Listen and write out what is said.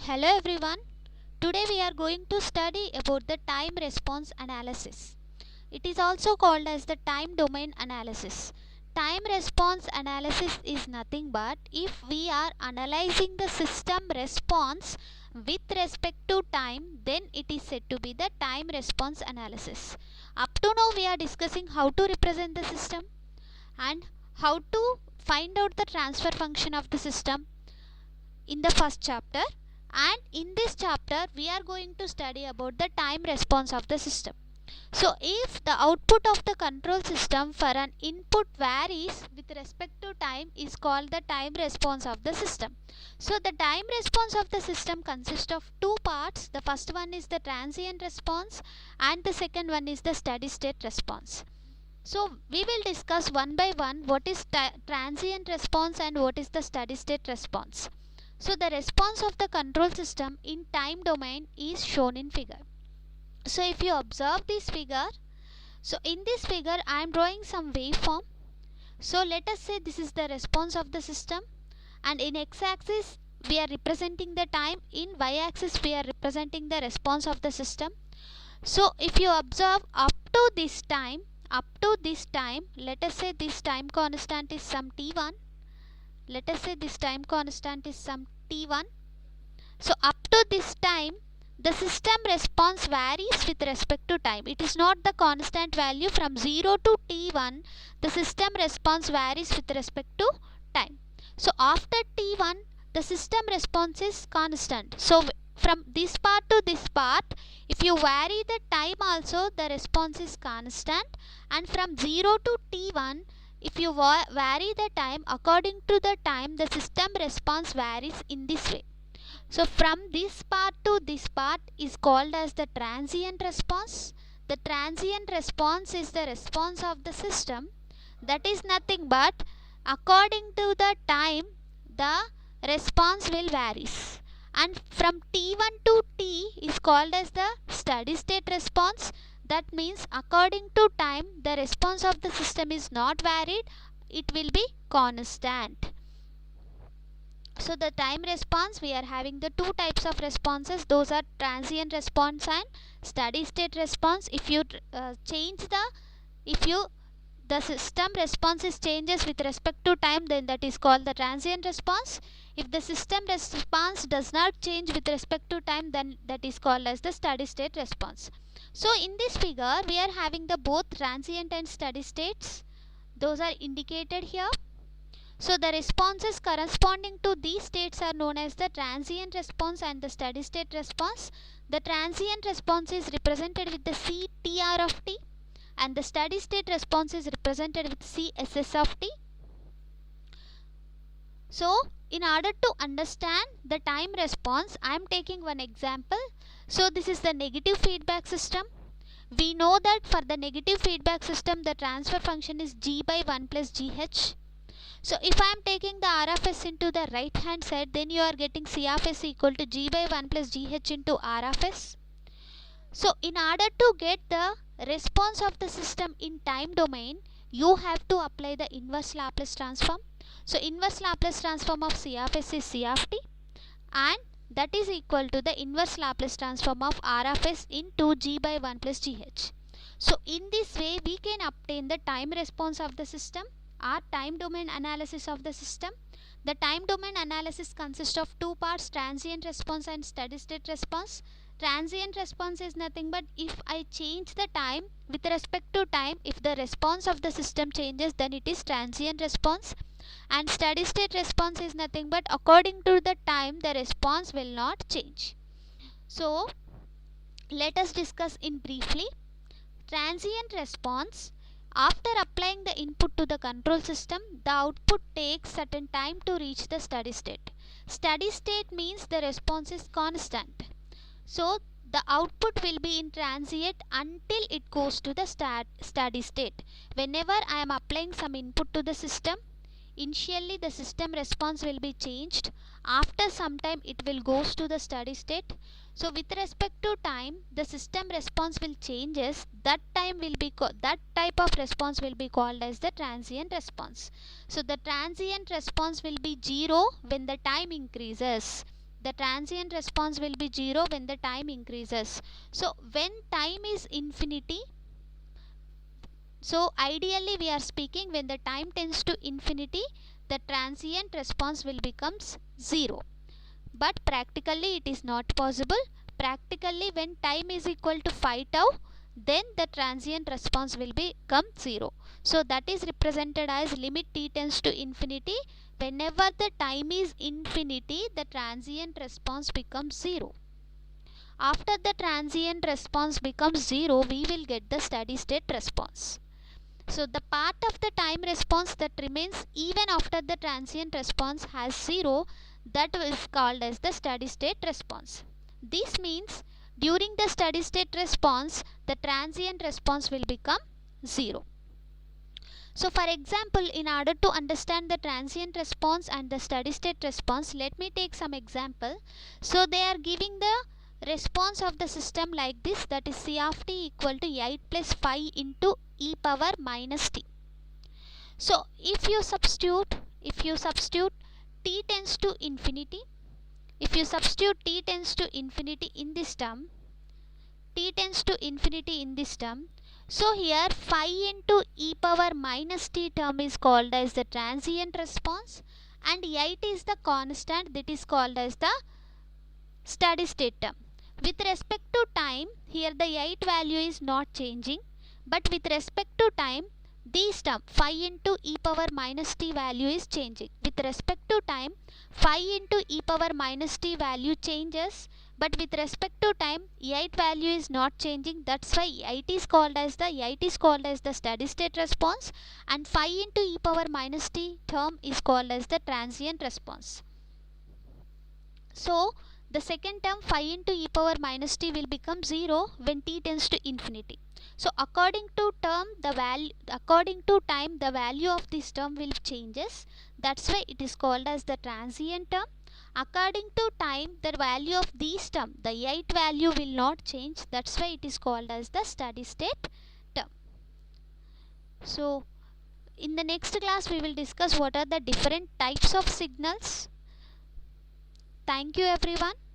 Hello everyone. Today we are going to study about the time response analysis. It is also called as the time domain analysis. Time response analysis is nothing but if we are analyzing the system response with respect to time, then it is said to be the time response analysis. Up to now we are discussing how to represent the system and how to find out the transfer function of the system in the first chapter, and in this chapter we are going to study about the time response of the system. So if the output of the control system for an input varies with respect to time is called the time response of the system. So the time response of the system consists of two parts. The first one is the transient response and the second one is the steady state response. So we will discuss one by one what is transient response and what is the steady state response. So the response of the control system in time domain is shown in figure. So if you observe this figure, so in this figure I am drawing some waveform. So let us say this is the response of the system, and in x-axis we are representing the time, in y-axis we are representing the response of the system. So if you observe up to this time, let us say this time constant is some t1. Let us say this time constant is some t1. So up to this time the system response varies with respect to time. It is not the constant value. From 0 to t1 the system response varies with respect to time. So after t1 the system response is constant. So from this part to this part, if you vary the time also, the response is constant, and from 0 to t1 if you vary the time, according to the time the system response varies in this way. So from this part to this part is called as the transient response. The transient response is the response of the system, that is nothing but according to the time the response will varies. And from t1 to t is called as the steady state response. That means according to time the response of the system is not varied, it will be constant. So the time response, we are having the two types of responses. Those are transient response and steady state response. If you the system responses changes with respect to time, then that is called the transient response. If the system response does not change with respect to time, then that is called as the steady state response. So in this figure we are having the both transient and steady states. Those are indicated here. So the responses corresponding to these states are known as the transient response and the steady state response. The transient response is represented with the CTR of t, and the steady state response is represented with CSS of t. So in order to understand the time response, I am taking one example. So this is the negative feedback system. We know that for the negative feedback system the transfer function is g by 1 plus gh. So if I am taking the R of s into the right hand side, then you are getting C of s equal to g by 1 plus gh into R of s. So in order to get the response of the system in time domain, you have to apply the inverse Laplace transform. So inverse Laplace transform of C of s is C of t, and that is equal to the inverse Laplace transform of R of s into g by 1 plus gh. So in this way we can obtain the time response of the system or time domain analysis of the system. The time domain analysis consists of two parts, transient response and steady state response. Transient response is nothing but if I change the time with respect to time, if the response of the system changes, then it is transient response. And steady state response is nothing but according to the time the response will not change. So let us discuss in briefly. Transient response: after applying the input to the control system, the output takes certain time to reach the steady state. Steady state means the response is constant. So the output will be in transient until it goes to the steady state. Whenever I am applying some input to the system, initially the system response will be changed. After some time it will goes to the steady state. So with respect to time, the system response will changes. That type of response will be called as the transient response. So the transient response will be 0 when the time increases. The transient response will be 0 when the time increases. So when time is infinity, so ideally we are speaking when the time tends to infinity, the transient response will becomes 0. But practically it is not possible. Practically when time is equal to 5 tau, then the transient response will become 0. So that is represented as limit t tends to infinity. Whenever the time is infinity, the transient response becomes 0. After the transient response becomes 0, we will get the steady state response. So the part of the time response that remains even after the transient response has 0, that is called as the steady state response. This means during the steady state response, the transient response will become 0. So for example, in order to understand the transient response and the steady state response, let me take some example. So they are giving the response of the system like this, that is C of t equal to 8 plus 5 into e power minus t. So if you substitute t tends to infinity, if you substitute t tends to infinity in this term, so here 5 into e power minus t term is called as the transient response, and 8 is the constant, that is called as the steady state term. With respect to time, here the 8 value is not changing, but with respect to time, this term 5 into e power minus t value is changing. With respect to time, 5 into e power minus t value changes, but with respect to time, 8 value is not changing. That's why 8 is called as the steady state response, and 5 into e power minus t term is called as the transient response. So the second term 5 into e power minus t will become 0 when t tends to infinity. So according to time, the value of this term will changes. That's why it is called as the transient term. According to time, the value of this term, the 8 value will not change. That's why it is called as the steady state term. So in the next class, we will discuss what are the different types of signals. Thank you everyone.